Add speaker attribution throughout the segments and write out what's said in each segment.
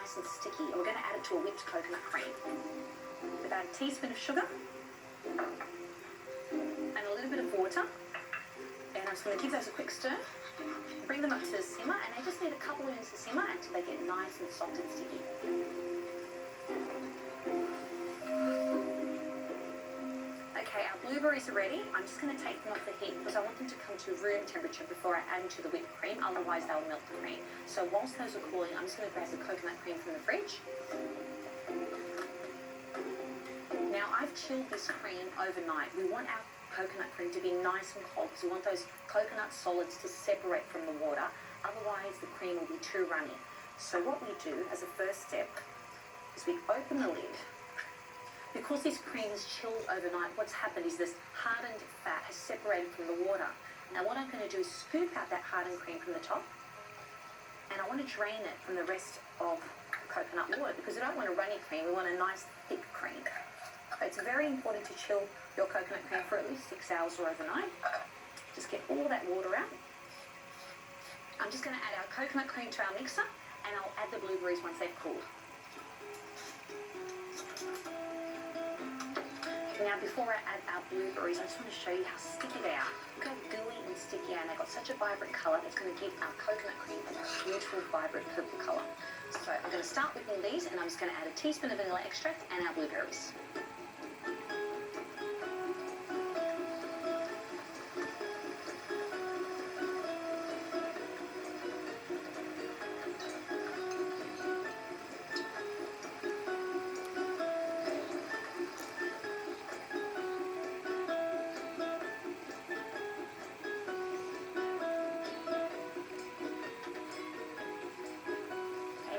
Speaker 1: nice and sticky. And we're going to add it to a whipped coconut cream. About a teaspoon of sugar and a little bit of water. And I'm just going to give those a quick stir. Bring them up to simmer, and they just need a couple of minutes to simmer until they get nice and soft and sticky. Okay, our blueberries are ready. I'm just going to take them off the heat because I want them to come to room temperature before I add them to the whipped cream, otherwise they'll melt the cream. So whilst those are cooling, I'm just going to grab the coconut cream from the fridge. Now I've chilled this cream overnight. We want our coconut cream to be nice and cold because we want those coconut solids to separate from the water, otherwise the cream will be too runny. So what we do as a first step is we open the lid. Because this cream is chilled overnight, what's happened is this hardened fat has separated from the water. Now what I'm going to do is scoop out that hardened cream from the top, and I want to drain it from the rest of the coconut water because we don't want a runny cream, we want a nice thick cream. It's very important to chill your coconut cream for at least 6 hours or overnight. Just get all that water out. I'm just going to add our coconut cream to our mixer, and I'll add the blueberries once they've cooled. Now before I add our blueberries, I just want to show you how sticky they are. Look how gooey and sticky, and they've got such a vibrant colour that's going to give our coconut cream a beautiful, vibrant purple colour. So I'm going to start whipping these, and I'm just going to add a teaspoon of vanilla extract and our blueberries.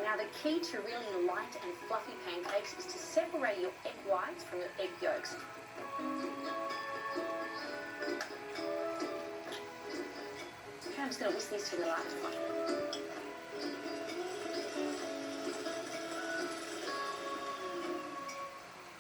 Speaker 1: Now the key to really light and fluffy pancakes is to separate your egg whites from your egg yolks. Okay, I'm just going to whisk these through the light.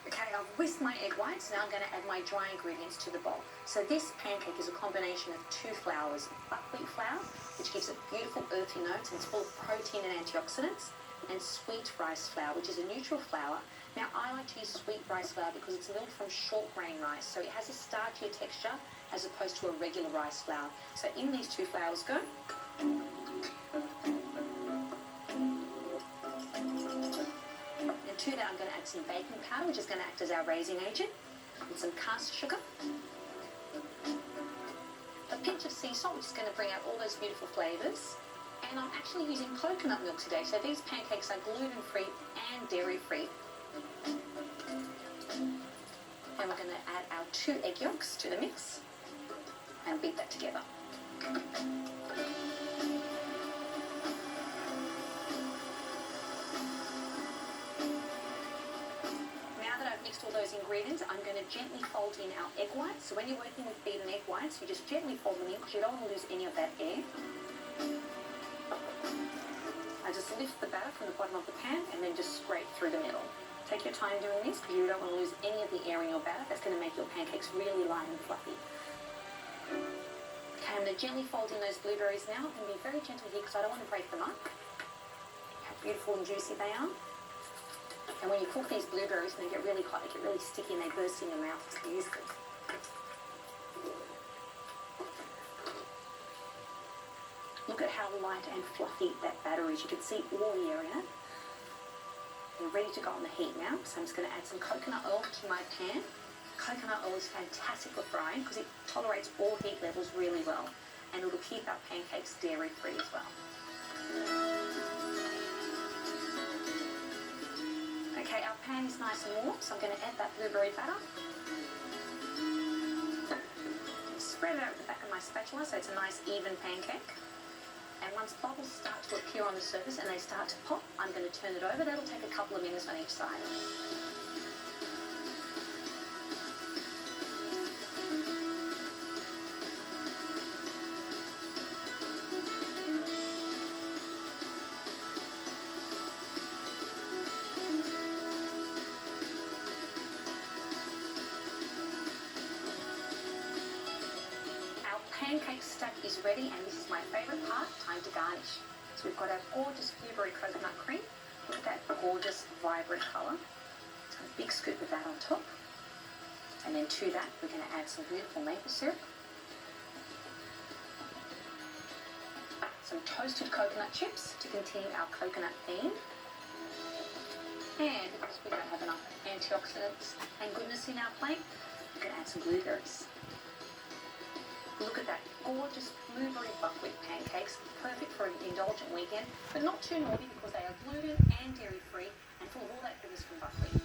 Speaker 1: Okay, I've whisked my egg whites. Now I'm going to add my dry ingredients to the bowl. So this pancake is a combination of 2 flours. Buckwheat flour, which gives it beautiful earthy notes and it's full of protein and antioxidants, and sweet rice flour, which is a neutral flour. Now I like to use sweet rice flour because it's milled from short grain rice, so it has a starchier texture as opposed to a regular rice flour. So in these 2 flours go. And to that I'm going to add some baking powder, which is going to act as our raising agent, and some caster sugar. A pinch of sea salt, which is going to bring out all those beautiful flavours. And I'm actually using coconut milk today, so these pancakes are gluten-free and dairy-free. And we're going to add our 2 egg yolks to the mix and beat that together. Now that I've mixed all those ingredients, I'm going to gently fold in our egg whites. So when you're working with beaten egg whites, you just gently fold them in because you don't want to lose any of that air. I just lift the batter from the bottom of the pan and then just scrape through the middle. Take your time doing this because you don't want to lose any of the air in your batter. That's going to make your pancakes really light and fluffy. Okay, I'm going to gently fold in those blueberries now. I'm going to be very gentle here because I don't want to break them up. How beautiful and juicy they are. And when you cook these blueberries, when they get really hot, they get really sticky and they burst in your mouth. It's beautiful. Look at how light and fluffy that batter is. You can see all the air in it. They're ready to go on the heat now. So I'm just going to add some coconut oil to my pan. Coconut oil is fantastic for frying because it tolerates all heat levels really well. And it'll keep our pancakes dairy-free as well. Okay, our pan is nice and warm, so I'm going to add that blueberry batter. Spread it out the back of my spatula so it's a nice even pancake. And once bubbles start to appear on the surface and they start to pop, I'm going to turn it over. That'll take a couple of minutes on each side. Pancake stack is ready, and this is my favourite part, time to garnish. So we've got our gorgeous blueberry coconut cream. Look at that gorgeous, vibrant colour. So a big scoop of that on top. And then to that, we're going to add some beautiful maple syrup. Some toasted coconut chips to continue our coconut theme. And because we don't have enough antioxidants and goodness in our plate, we can add some blueberries. Look at that, gorgeous blueberry buckwheat pancakes, perfect for an indulgent weekend, but not too naughty because they are gluten and dairy free and full of all that goodness from buckwheat.